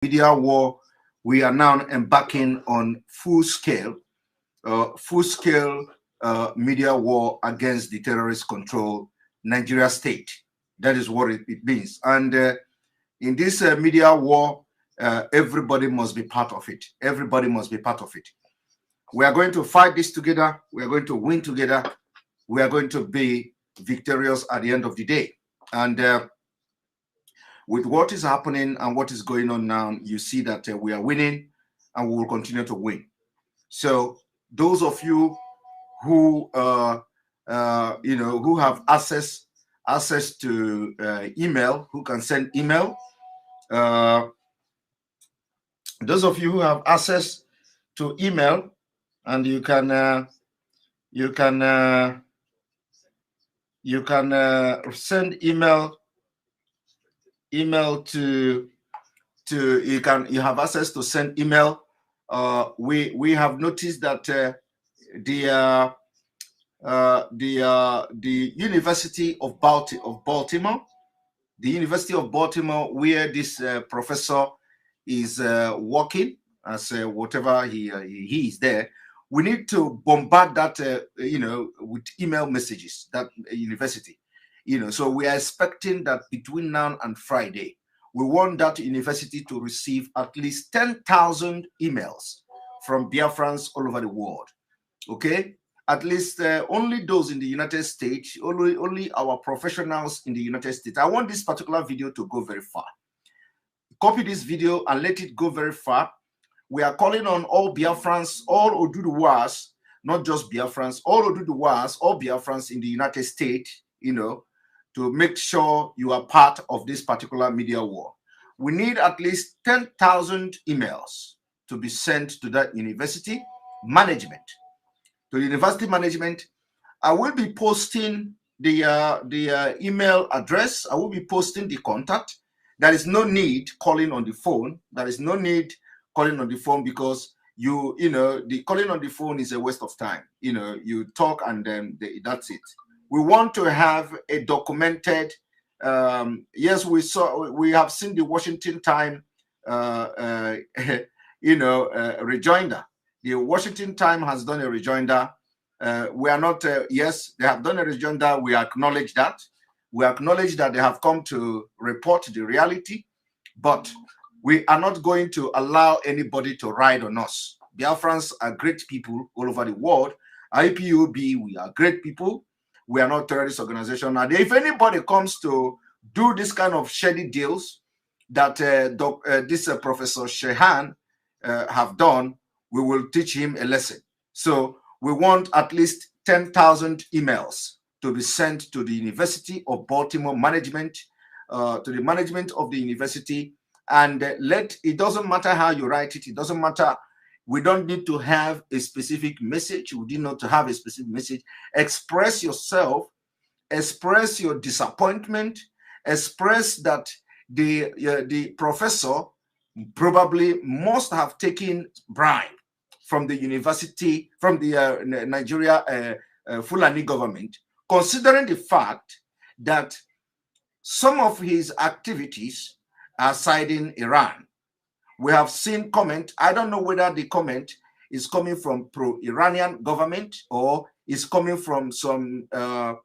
media war, we are now embarking on full-scale media war against the terrorist control Nigeria state. That is what it means. And in this media war, everybody must be part of it. Everybody must be part of it. We are going to fight this together. We are going to win together. We are going to be victorious at the end of the day. And with what is happening and what is going on now, you see that we are winning and we will continue to win. So those of you who who have access to email, who can send email, those of you who have access to email, and you can send email to you have access to send email. We have noticed that the University of Baltimore, where this professor is working as whatever he is there, we need to bombard that with email messages, that university. So we are expecting that between now and Friday, we want that university to receive at least 10,000 emails from Biafrans all over the world. Okay, at least only those in the United States, only our professionals in the United States. I want this particular video to go very far. Copy this video and let it go very far. We are calling on all Biafrans, all Oduduwas, not just Biafrans, all Oduduwas, all Biafrans in the United States, to make sure you are part of this particular media war. We need at least 10,000 emails to be sent to that university management. To the university management, I will be posting the email address. I will be posting the contact. There is no need calling on the phone. There is no need calling on the phone because the calling on the phone is a waste of time. You talk and then that's it. We want to have a documented. Yes, we have seen the Washington Times, rejoinder. The Washington Times has done a rejoinder. We are not. Yes, they have done a rejoinder. We acknowledge that. We acknowledge that they have come to report the reality, but we are not going to allow anybody to ride on us. Biafrans are great people all over the world. Ipob, we are great people. We are not terrorist organization. And if anybody comes to do this kind of shady deals that this Professor Shehan have done, we will teach him a lesson. So we want at least 10,000 emails to be sent to the University of Baltimore management, to the management of the university. And it doesn't matter how you write it. It doesn't matter. We don't need to have a specific message. We need not to have a specific message. Express yourself, express your disappointment, express that the professor probably must have taken bribe from the university, from the Nigeria Fulani government, considering the fact that some of his activities are siding Iran. We have seen comment. I don't know whether the comment is coming from pro-Iranian government or is coming from some the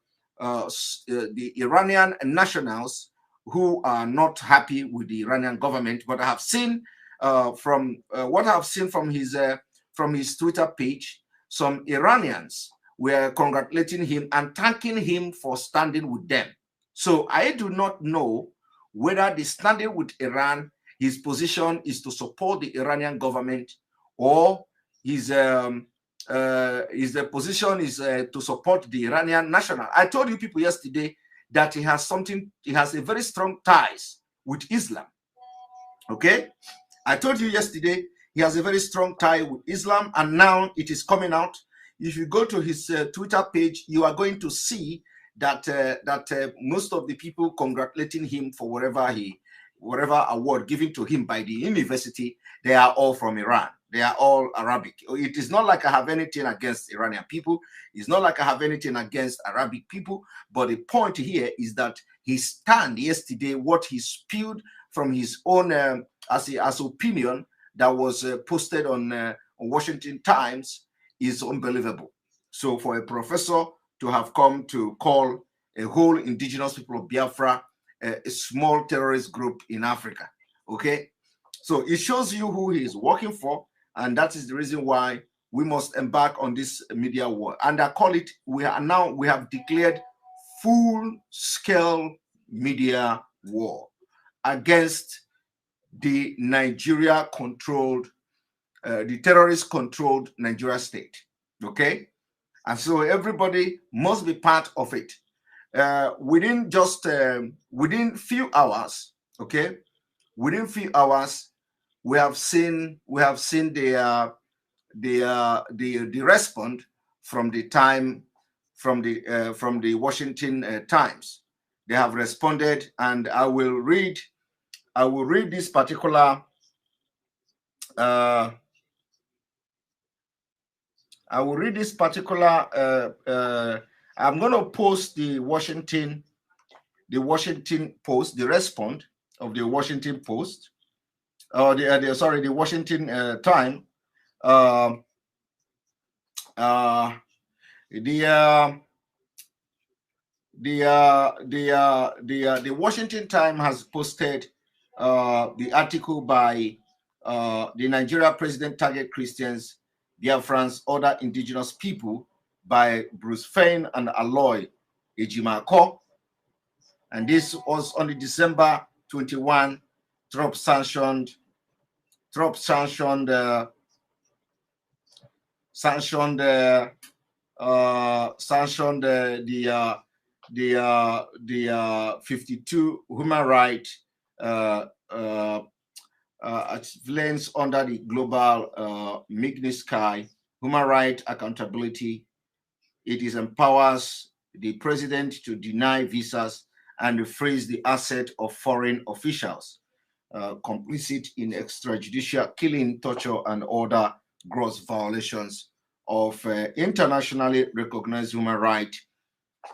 Iranian nationals who are not happy with the Iranian government. But I have seen from what I have seen from his Twitter page, some Iranians were congratulating him and thanking him for standing with them. So I do not know whether the standing with Iran, his position is to support the Iranian government, or his position is to support the Iranian national. I told you people yesterday that he has a very strong ties with Islam. Okay, I told you yesterday he has a very strong tie with Islam, and now it is coming out. If you go to his Twitter page, you are going to see that most of the people congratulating him for whatever award given to him by the university, they are all from Iran. They are all Arabic. It is not like I have anything against Iranian people. It's not like I have anything against Arabic people. But the point here is that his stand yesterday, what he spewed from his own as opinion that was posted on Washington Times is unbelievable. So for a professor to have come to call a whole indigenous people of Biafra a small terrorist group in Africa, okay? So it shows you who he is working for, and that is the reason why we must embark on this media war. And I call it, we have declared full-scale media war against the Nigeria-controlled, the terrorist-controlled Nigeria state, okay? And so everybody must be part of it. Within few hours, okay, within few hours, we have seen the response from the Washington Times. They have responded, and I will read this particular. I will read this particular. I'm going to post the Washington Post, the response of the Washington Post, or the Washington Time. The Washington Times has posted the article by the Nigeria president target Christians, Biafrans, other indigenous people by Bruce Fain and Aloy Ejimako. And this was on the December 21, Trump sanctioned the 52 human rights lens under the global Magnitsky human rights accountability. It empowers the president to deny visas and freeze the asset of foreign officials complicit in extrajudicial killing, torture, and other gross violations of internationally recognized human rights,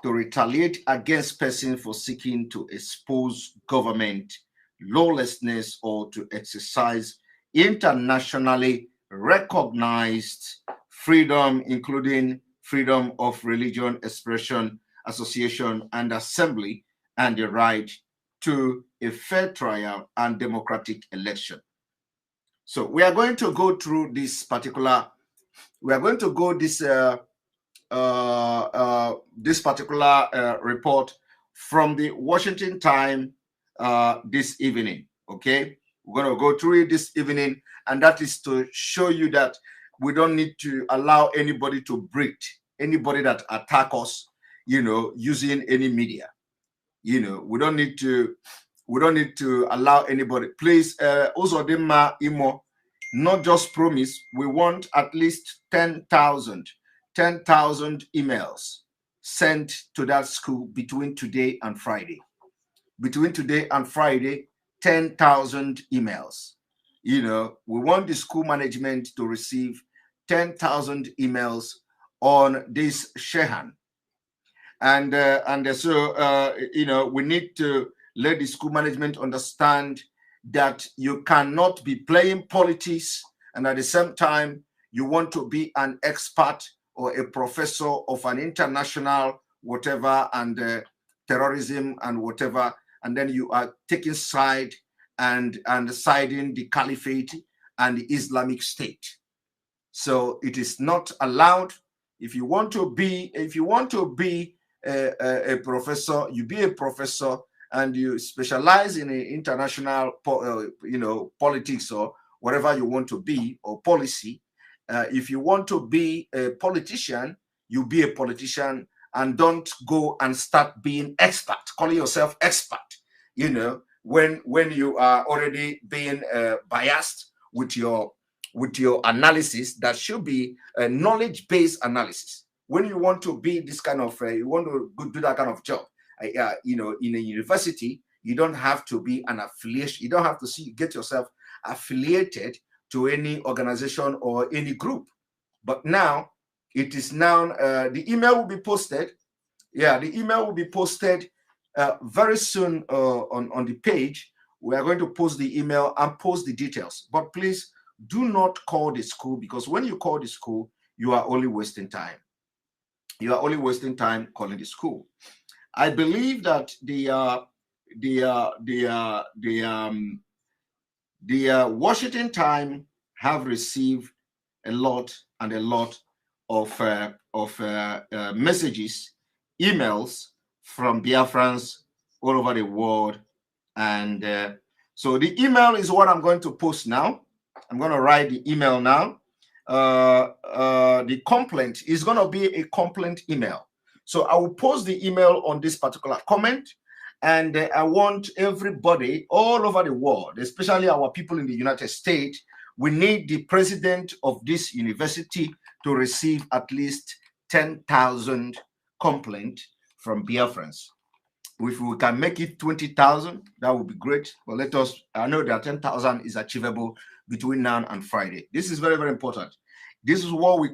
to retaliate against persons for seeking to expose government lawlessness or to exercise internationally recognized freedom, including freedom of religion, expression, association, and assembly, and the right to a fair trial and democratic election. So we are going to go through this particular, this particular report from the Washington Times this evening, okay? We're going to go through it this evening, and that is to show you that we don't need to allow anybody to break, anybody that attack us, using any media. We don't need to allow anybody. Please, Uzodimma Imo, not just promise, we want at least 10,000 emails sent to that school between today and Friday. Between today and Friday, 10,000 emails. We want the school management to receive 10,000 emails on this Shehan. And so, we need to let the school management understand that you cannot be playing politics and at the same time you want to be an expert or a professor of an international whatever and terrorism and whatever, and then you are taking side and siding the caliphate and the Islamic State. So it is not allowed. If you want to be a professor, you be a professor and you specialize in international politics or whatever you want to be, or policy. If you want to be a politician, you be a politician, and don't go and start being expert, calling yourself expert, when you are already being biased with your analysis. That should be a knowledge-based analysis. When you want to be this kind of, you want to do that kind of job, in a university, you don't have to be an affiliation. You don't have to get yourself affiliated to any organization or any group. But now, it is now, the email will be posted. Yeah, the email will be posted very soon on the page We are going to post the email and post the details. But please do not call the school, because when you call the school, you are only wasting time. You are only wasting time calling the school. I believe that the Washington Time have received a lot of messages, emails from Biafrans all over the world, and so the email is what I'm going to post now. I'm going to write the email now. The complaint is going to be a complaint email. So I will post the email on this particular comment, and I want everybody all over the world, especially our people in the United States, we need the president of this university to receive at least 10,000 complaints from Biafrans. If we can make it 20,000, that would be great. But let us, I know that 10,000 is achievable between now and Friday. This is very, very important. This is what we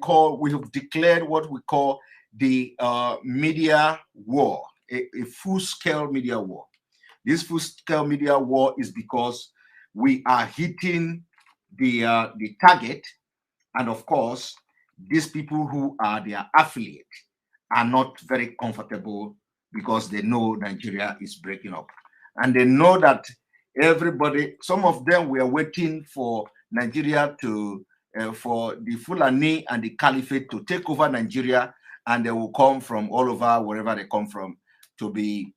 have declared what we call the media war, a full-scale media war. This full-scale media war is because we are hitting the target, and of course, these people who are their affiliate are not very comfortable, because they know Nigeria is breaking up. And they know that everybody, some of them were waiting for Nigeria to, for the Fulani and the Caliphate to take over Nigeria, and they will come from all over, wherever they come from, to be,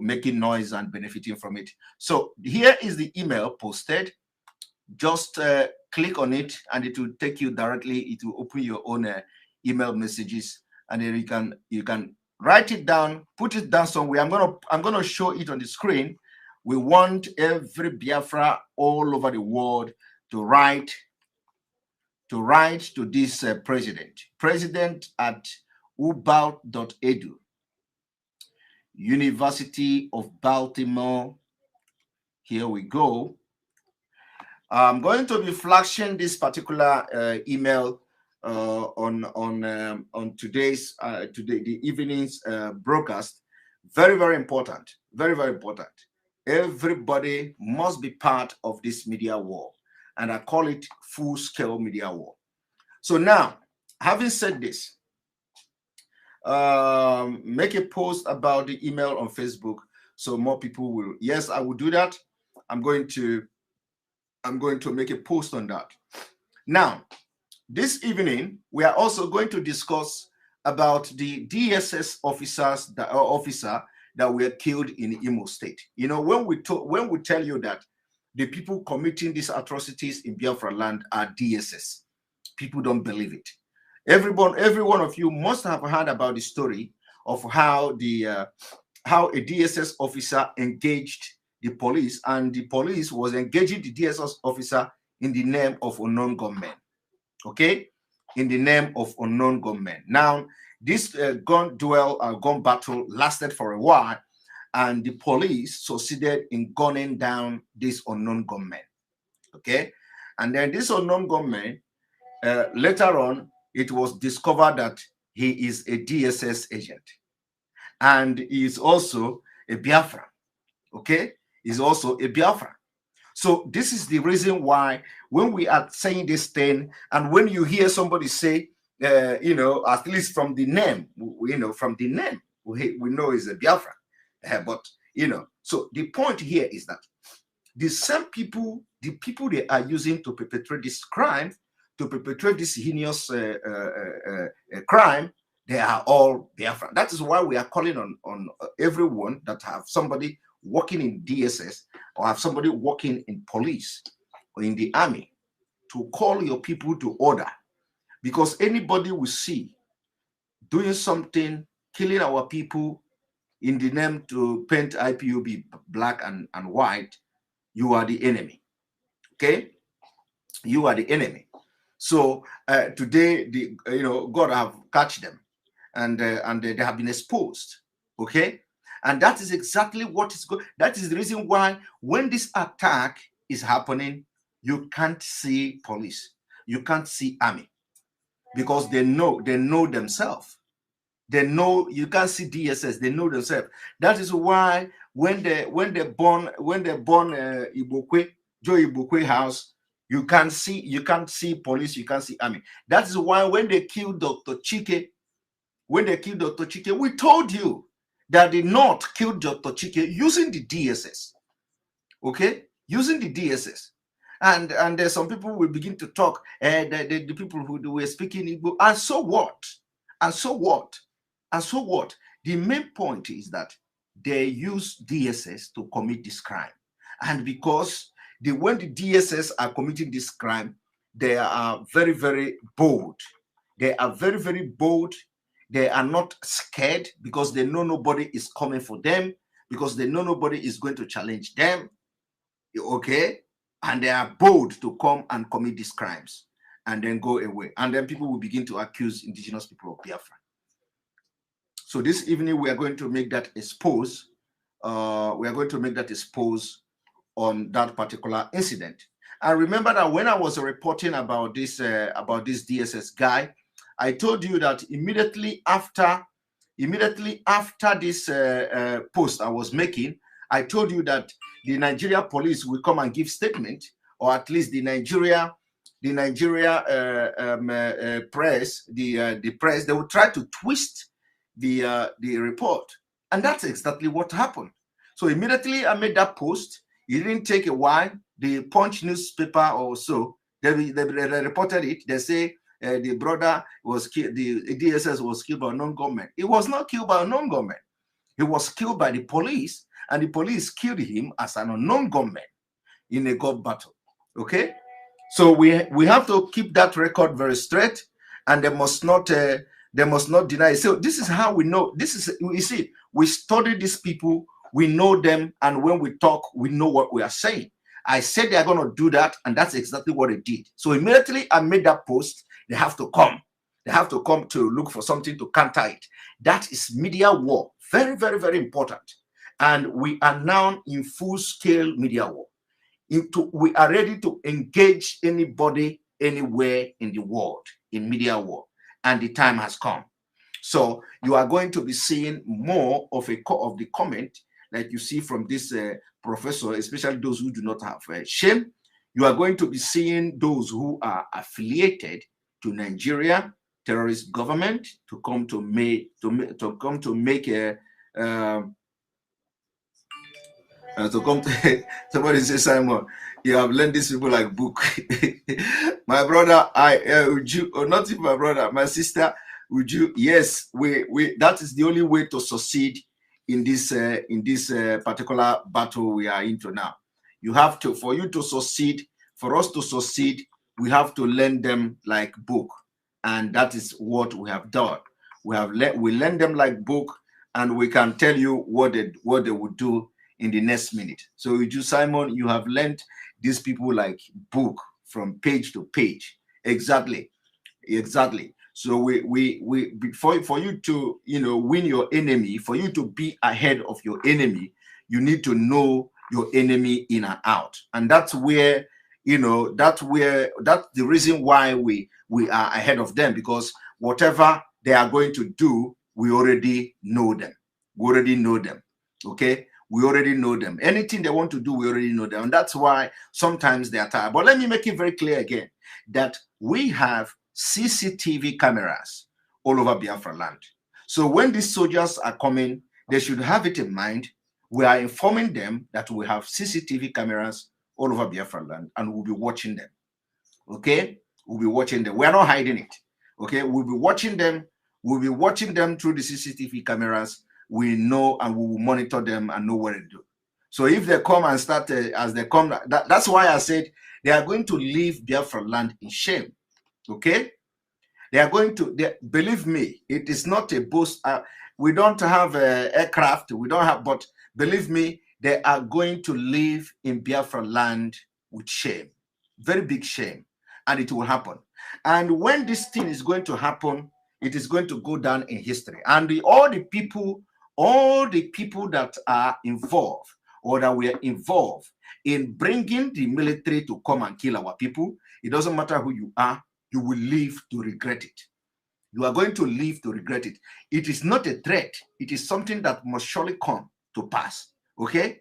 making noise and benefiting from it. So here is the email posted. Just click on it, and it will take you directly. It will open your own email messages, and then you can write it down, put it down somewhere. I'm gonna show it on the screen. We want every Biafra all over the world to write to this president at ubout.edu, University of Baltimore. Here we go. I'm going to be flashing this particular email on today's the evening's broadcast. Very, very important. Very, very important. Everybody must be part of this media war, and I call it full-scale media war. So now, having said this, make a post about the email on Facebook so more people will. Yes, I will do that. I'm going to make a post on that. Now, this evening, we are also going to discuss about the DSS officer that were killed in Imo State. You know, when we tell you that the people committing these atrocities in Biafra land are DSS, people don't believe it. Every one of you must have heard about the story of how a DSS officer engaged the police, and the police was engaging the DSS officer in the name of unknown gunmen. Okay, in the name of unknown gunmen. Now, this gun battle lasted for a while, and the police succeeded in gunning down this unknown gunmen. Okay, and then this unknown gunman, later on, it was discovered that he is a DSS agent, and he is also a Biafran. Okay, he's also a Biafran. So this is the reason why when we are saying this thing, and when you hear somebody say, at least from the name, we know is a Biafran. But, so the point here is that the same people, the people they are using to perpetrate this crime, to perpetrate this heinous crime, they are all Biafran. That is why we are calling on everyone that have somebody working in DSS or have somebody working in police or in the army to call your people to order, because anybody we see doing something, killing our people in the name to paint IPOB black and white, you are the enemy. Okay, you are the enemy. So today, God have catch them, and they have been exposed. Okay. And that is exactly what is going. That is the reason why when this attack is happening, you can't see police, you can't see army, because they know themselves. They know you can't see DSS. They know themselves. That is why when they born Ibokwe, Joe Ibokwe house, you can't see police, you can't see army. That is why when they killed Dr. Chike, we told you that the North killed Dr. Chike using the DSS. Okay, using the DSS. And there's some people will begin to talk, the people who were speaking Igbo, and so what? And so what? And so what? The main point is that they use DSS to commit this crime. And because when the DSS are committing this crime, they are very, very bold. They are very, very bold. They are not scared because they know nobody is coming for them, because they know nobody is going to challenge them. Okay? And they are bold to come and commit these crimes and then go away. And then people will begin to accuse indigenous people of Biafra. So this evening, we are going to make that expose. We are going to make that expose on that particular incident. And remember that when I was reporting about this DSS guy, I told you that immediately after this post I was making, I told you that the Nigeria police will come and give statement, or at least the Nigeria press, the press, they will try to twist the report, and that's exactly what happened. So immediately I made that post. It didn't take a while. The Punch newspaper or so, they reported it. They say the brother was killed, the DSS was killed by non-government. It was not killed by non-government. He was killed by the police, and the police killed him as an unknown gunman in a gun battle. Okay, so we have to keep that record very straight, and they must not deny it. So this is how we know. This is, you see, we study these people, we know them, and when we talk, we know what we are saying. I said they are going to do that, and that's exactly what they did. So immediately I made that post. They have to come. They have to come to look for something to counter it. That is media war. Very, very, very important. And we are now in full-scale media war. We are ready to engage anybody, anywhere in the world in media war. And the time has come. So you are going to be seeing more of the comment, like you see from this professor, especially those who do not have shame. You are going to be seeing those who are affiliated to Nigeria terrorist government to come to make a somebody say, Simon, you have learned these people like book. My brother, would you, or not even my brother, my sister, would you? Yes, we that is the only way to succeed in this particular battle we are into now. You have to, for you to succeed, for us to succeed, we have to learn them like book, and that is what we have done. We learn them like book, and we can tell you what they would do in the next minute. So you, Simon, you have learned these people like book from page to page. Exactly. So for you to, you know, win your enemy, for you to be ahead of your enemy, you need to know your enemy in and out. And that's where, you know, that's the reason why we are ahead of them, because whatever they are going to do, we already know them. Okay, we already know them. Anything they want to do, we already know them. And that's why sometimes they are tired. But let me make it very clear again that we have CCTV cameras all over Biafra land. So when these soldiers are coming, they should have it in mind. We are informing them that we have CCTV cameras all over Biafra land, and we'll be watching them. Okay, we'll be watching them. We are not hiding it. Okay, we'll be watching them. We'll be watching them through the CCTV cameras. We know, and we will monitor them and know what to do. So if they come and start as they come, that's why I said they are going to leave Biafra land in shame. Okay, they are going to. Believe me, it is not a boast. We don't have aircraft. We don't have, but believe me, they are going to live in Biafra land with shame, very big shame, and it will happen. And when this thing is going to happen, it is going to go down in history. And all the people that are involved or that were involved in bringing the military to come and kill our people, it doesn't matter who you are, you will live to regret it. You are going to live to regret it. It is not a threat. It is something that must surely come to pass. Okay?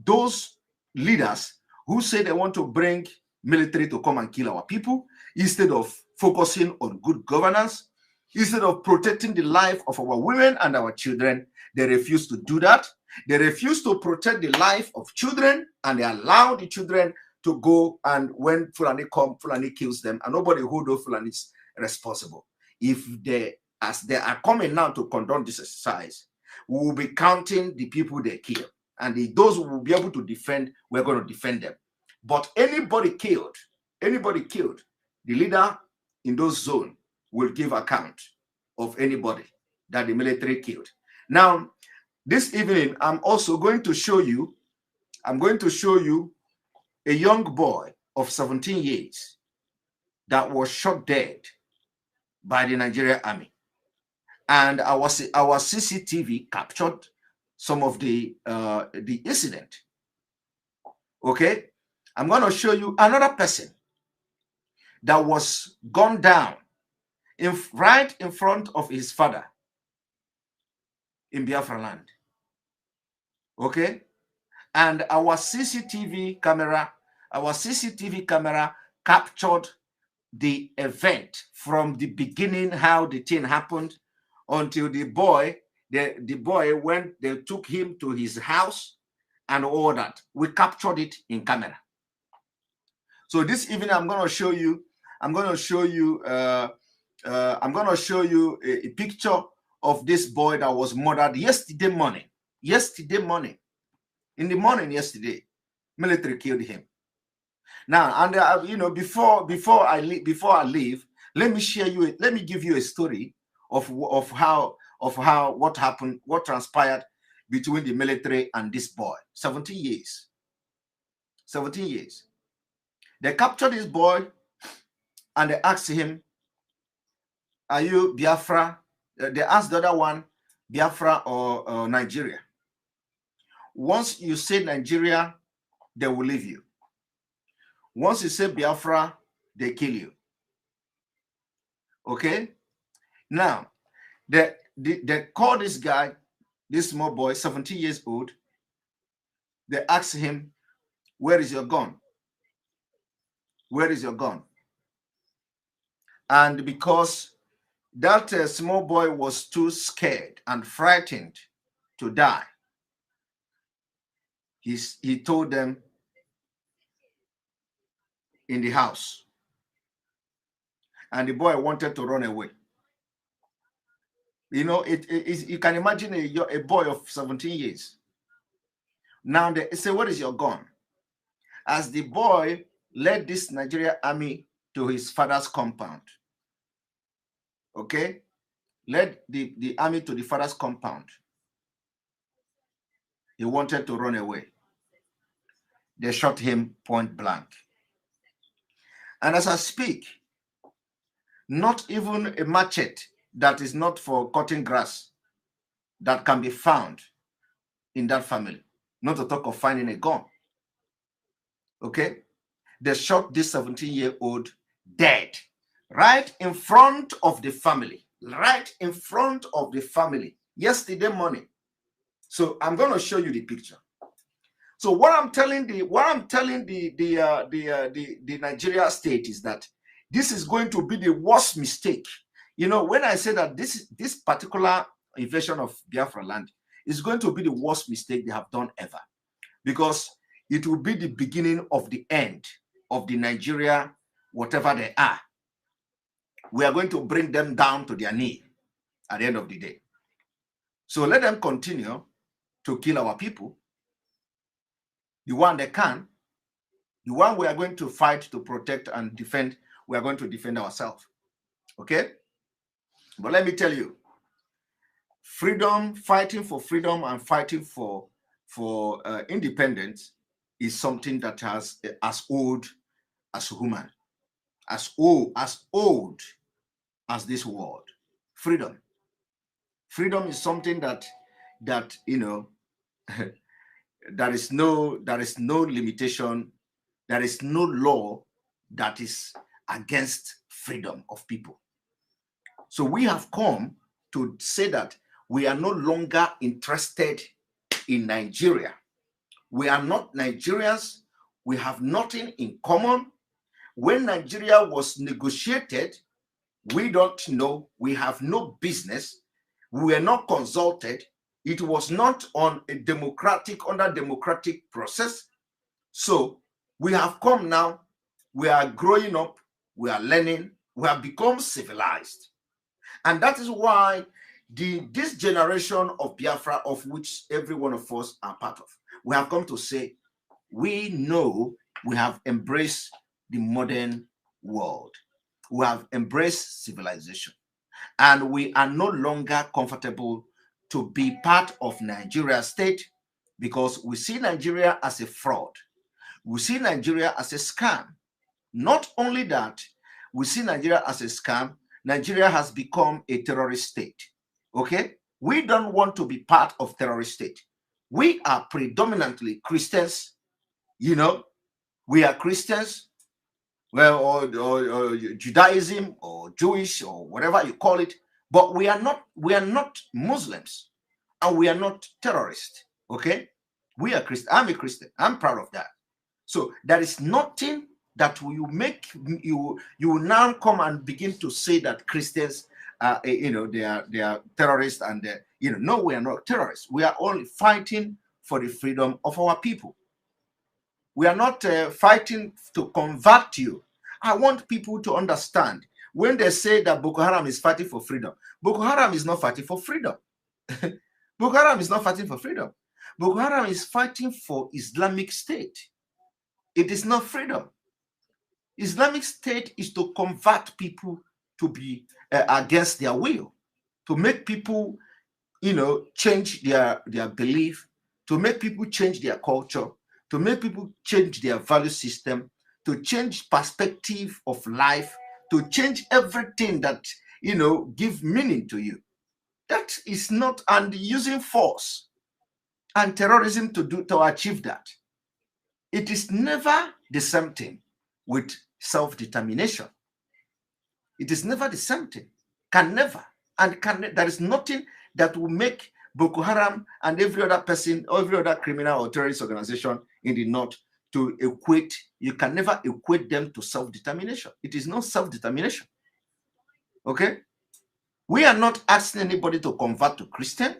Those leaders who say they want to bring military to come and kill our people, instead of focusing on good governance, instead of protecting the life of our women and our children, they refuse to do that. They refuse to protect the life of children, and they allow the children to go, and when Fulani come, Fulani kills them, and nobody hold those Fulanis responsible. If they, as they are coming now to condone this exercise, we will be counting the people they kill, and those who will be able to defend, we're going to defend them. But anybody killed, the leader in those zones will give account of anybody that the military killed. Now, this evening, I'm also going to show you, a young boy of 17 years that was shot dead by the Nigerian army. And our CCTV captured some of the incident. Okay? I'm going to show you another person that was gunned down right in front of his father in Biafra land. Okay? And our CCTV camera captured the event from the beginning, how the thing happened, until the boy when they took him to his house and all that. We captured it in camera. So this evening I'm going to show you a picture of this boy that was murdered yesterday morning. In the morning yesterday, military killed him. Now, and you know, before I leave, let me give you a story of what happened, what transpired between the military and this boy. 17 years. 17 years. They captured this boy and they asked him, "Are you Biafra?" They asked the other one, Biafra or Nigeria. Once you say Nigeria, they will leave you. Once you say Biafra, they kill you. Okay? Now, they call this guy, this small boy, 17 years old. They ask him, "Where is your gun? Where is your gun?" And because that small boy was too scared and frightened to die, he told them, "In the house." And the boy wanted to run away. You know, you can imagine a boy of 17 years. Now they say, "What is your gun?" As the boy led this Nigerian army to his father's compound. Okay? Led the army to the father's compound. He wanted to run away. They shot him point blank. And as I speak, not even a machete that is not for cutting grass that can be found in that family, not to talk of finding a gun. Okay? They shot this 17-year-old dead right in front of the family. Right in front of the family yesterday morning. So I'm going to show you the picture. So what I'm telling the Nigeria state is that this is going to be the worst mistake. You know, when I say that this particular invasion of Biafra land is going to be the worst mistake they have done ever, because it will be the beginning of the end of the Nigeria, whatever they are. We are going to bring them down to their knee at the end of the day. So let them continue to kill our people. The one they can, the one we are going to fight to protect and defend, we are going to defend ourselves. Okay? But let me tell you, freedom, fighting for freedom and fighting for independence is something that has as old as human, as old as this world. Freedom is something that you know, there is no limitation, there is no law that is against freedom of people. So we have come to say that we are no longer interested in Nigeria. We are not Nigerians. We have nothing in common. When Nigeria was negotiated, we don't know. We have no business. We were not consulted. It was not on a under democratic process. So we have come now. We are growing up. We are learning. We have become civilized. And that is why this generation of Biafra, of which every one of us are part of, we have come to say, we know we have embraced the modern world. We have embraced civilization. And we are no longer comfortable to be part of Nigeria state because we see Nigeria as a fraud. We see Nigeria as a scam. Not only that, we see Nigeria as a scam. Nigeria has become a terrorist state. Okay? We don't want to be part of terrorist state. We are predominantly Christians. You know, we are Christians, well, or Judaism or Jewish or whatever you call it, but we are not Muslims, and we are not terrorists. Okay? We are Christian. I'm a Christian. I'm proud of that. So there is nothing that will make you now come and begin to say that Christians they are terrorists, and no, we are not terrorists. We are only fighting for the freedom of our people. We are not fighting to convert you. I want people to understand when they say that Boko Haram is fighting for freedom. Boko Haram is not fighting for freedom. Boko Haram is not fighting for freedom. Boko Haram is fighting for Islamic State. It is not freedom. Islamic State is to convert people to be against their will, to make people, change their belief, to make people change their culture, to make people change their value system, to change perspective of life, to change everything that, give meaning to you. That is not, and using force and terrorism to achieve that. It is never the same thing with self-determination. It is never the same thing. Can never. And there is nothing that will make Boko Haram and every other person, every other criminal or terrorist organization in the north to equate. You can never equate them to self-determination. It is not self-determination. Okay? We are not asking anybody to convert to Christian.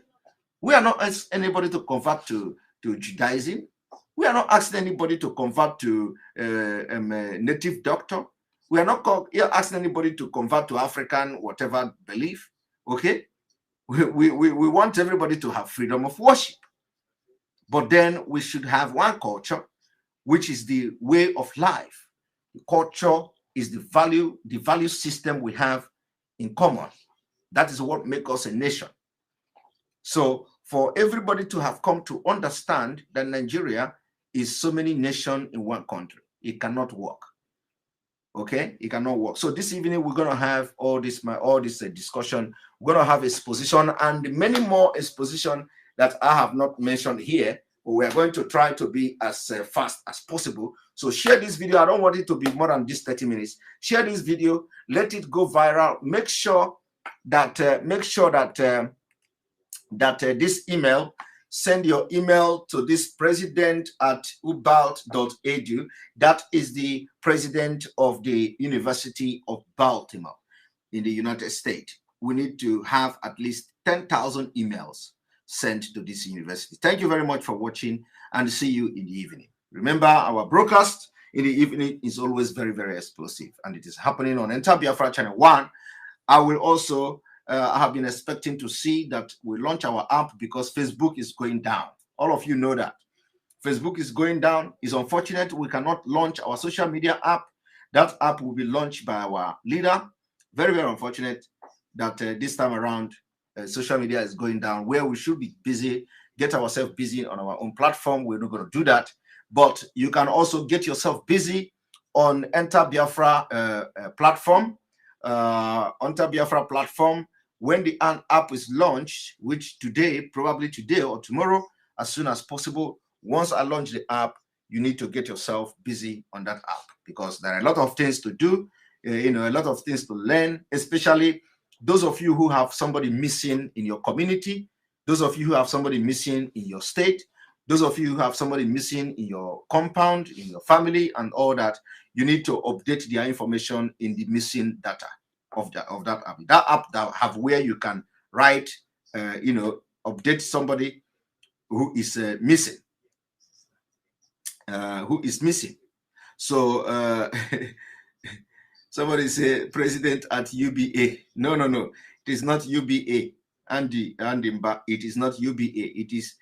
We are not asking anybody to convert to Judaism. We are not asking anybody to convert to a native doctor. We are not asking anybody to convert to African whatever belief. Okay? We want everybody to have freedom of worship. But then we should have one culture, which is the way of life. The culture is the value system we have in common. That is what makes us a nation. So for everybody to have come to understand that Nigeria is so many nations in one country, it cannot work. Okay, it cannot work. So this evening we're going to have all this discussion. We're going to have exposition and many more exposition that I have not mentioned here. But we are going to try to be as fast as possible. So share this video. I don't want it to be more than this 30 minutes. Share this video. Let it go viral. Make sure that this email. Send your email to this president@ubalt.edu. That is the president of the University of Baltimore in the United States. We need to have at least 10,000 emails sent to this university. Thank you very much for watching, and see you in the evening. Remember, our broadcast in the evening is always very, very explosive, and it is happening on Enter Biafra Channel 1. I will also I have been expecting to see that we launch our app because Facebook is going down. All of you know that. Facebook is going down. It's unfortunate we cannot launch our social media app. That app will be launched by our leader. Very, very unfortunate that this time around social media is going down, where we should be busy, get ourselves busy on our own platform. We're not going to do that. But you can also get yourself busy on Enter Biafra platform. Enter Biafra platform. When the app is launched, which probably today or tomorrow, as soon as possible, once I launch the app, you need to get yourself busy on that app because there are a lot of things to do, a lot of things to learn, especially Those of you who have somebody missing in your community, those of you who have somebody missing in your state, those of you who have somebody missing in your compound, in your family, and all that, you need to update their information in the missing data of that app. That app that have where you can write, update somebody who is missing. So somebody say president at UBA. No. It is not UBA. Andy Mba. It is not UBA. It is